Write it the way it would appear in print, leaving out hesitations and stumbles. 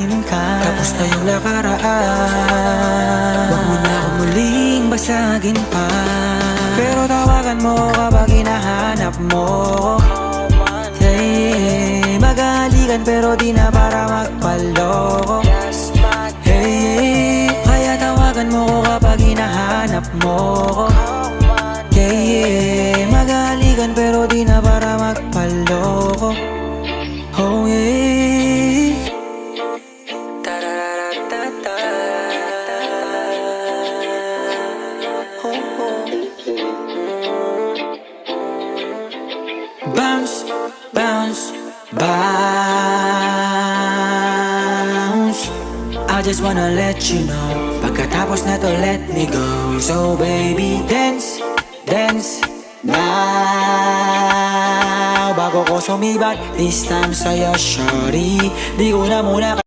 unahin ka. Tapos na yung nakaraan, huwag mo na akong muling basagin pa. Pero tawagan mo kapag hinahanap mo. Hey, magalikan pero di na para magpaloko. Hey, kaya tawagan mo ko kapag hinahanap mo. Yeah, magalikan pero di na para magpaloko. Oh yeah. Tarararatata. Oh, oh. Bounce, bounce, bounce. I just wanna let you know, pagkatapos na to let me go. So baby, dance, dance now. Bago ko sumibat, this time sa'yo shorty, di ko na muna